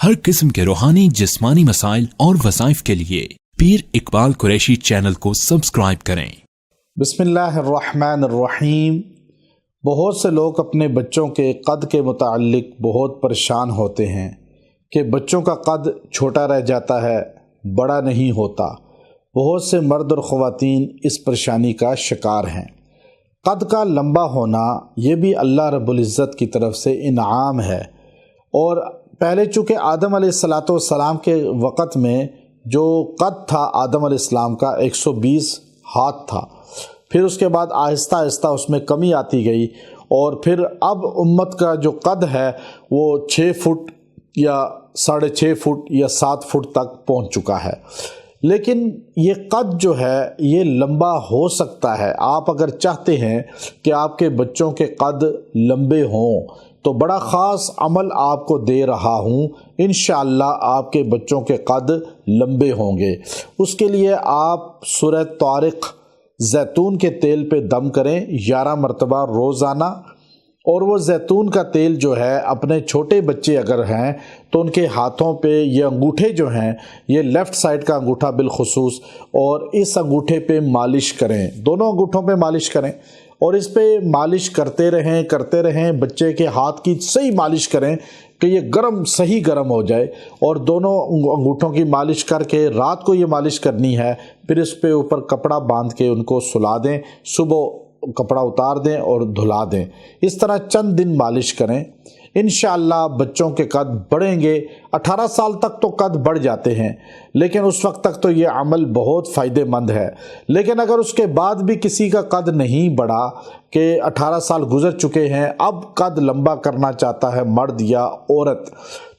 ہر قسم کے روحانی جسمانی مسائل اور وظائف کے لیے پیر اقبال قریشی چینل کو سبسکرائب کریں۔ بسم اللہ الرحمن الرحیم۔ بہت سے لوگ اپنے بچوں کے قد کے متعلق بہت پریشان ہوتے ہیں کہ بچوں کا قد چھوٹا رہ جاتا ہے، بڑا نہیں ہوتا۔ بہت سے مرد اور خواتین اس پریشانی کا شکار ہیں۔ قد کا لمبا ہونا یہ بھی اللہ رب العزت کی طرف سے انعام ہے، اور پہلے چونکہ آدم علیہ السلام کے وقت میں جو قد تھا آدم علیہ السلام کا 120 ہاتھ تھا، پھر اس کے بعد آہستہ آہستہ اس میں کمی آتی گئی، اور پھر اب امت کا جو قد ہے وہ 6 فٹ یا 6.5 فٹ یا 7 فٹ تک پہنچ چکا ہے۔ لیکن یہ قد جو ہے یہ لمبا ہو سکتا ہے۔ آپ اگر چاہتے ہیں کہ آپ کے بچوں کے قد لمبے ہوں تو بڑا خاص عمل آپ کو دے رہا ہوں، انشاءاللہ آپ کے بچوں کے قد لمبے ہوں گے۔ اس کے لیے آپ سورہ طارق زیتون کے تیل پہ دم کریں 11 مرتبہ روزانہ، اور وہ زیتون کا تیل جو ہے اپنے چھوٹے بچے اگر ہیں تو ان کے ہاتھوں پہ یہ انگوٹھے جو ہیں، یہ لیفٹ سائڈ کا انگوٹھا بالخصوص، اور اس انگوٹھے پہ مالش کریں، دونوں انگوٹھوں پہ مالش کریں، اور اس پہ مالش کرتے رہیں بچے کے ہاتھ کی صحیح مالش کریں کہ یہ صحیح گرم ہو جائے، اور دونوں انگوٹھوں کی مالش کر کے رات کو یہ مالش کرنی ہے۔ پھر اس پہ اوپر کپڑا باندھ کے ان کو سلا دیں، صبح کپڑا اتار دیں اور دھلا دیں۔ اس طرح چند دن مالش کریں، انشاءاللہ بچوں کے قد بڑھیں گے۔ 18 سال تک تو قد بڑھ جاتے ہیں، لیکن اس وقت تک تو یہ عمل بہت فائدہ مند ہے۔ لیکن اگر اس کے بعد بھی کسی کا قد نہیں بڑھا، کہ 18 سال گزر چکے ہیں، اب قد لمبا کرنا چاہتا ہے مرد یا عورت،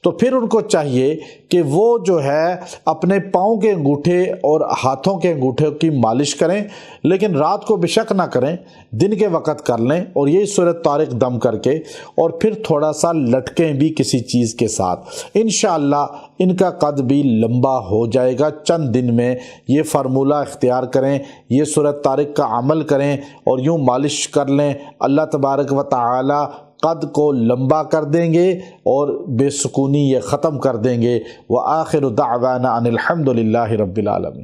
تو پھر ان کو چاہیے کہ وہ جو ہے اپنے پاؤں کے انگوٹھے اور ہاتھوں کے انگوٹھے کی مالش کریں، لیکن رات کو بے شک نہ کریں، دن کے وقت کر لیں، اور یہی سورۃ طارق دم کر کے، اور پھر تھوڑا سا لٹکیں بھی کسی چیز کے ساتھ، انشاءاللہ ان کا قد بھی لمبا ہو جائے گا چند دن میں۔ یہ فارمولہ اختیار کریں، یہ سورۃ طارق کا عمل کریں، اور یوں مالش کر لیں، اللہ تبارک و تعالی قد کو لمبا کر دیں گے اور بے سکونی یہ ختم کر دیں گے۔ وآخر دعوانا ان الحمد للہ رب العالمین۔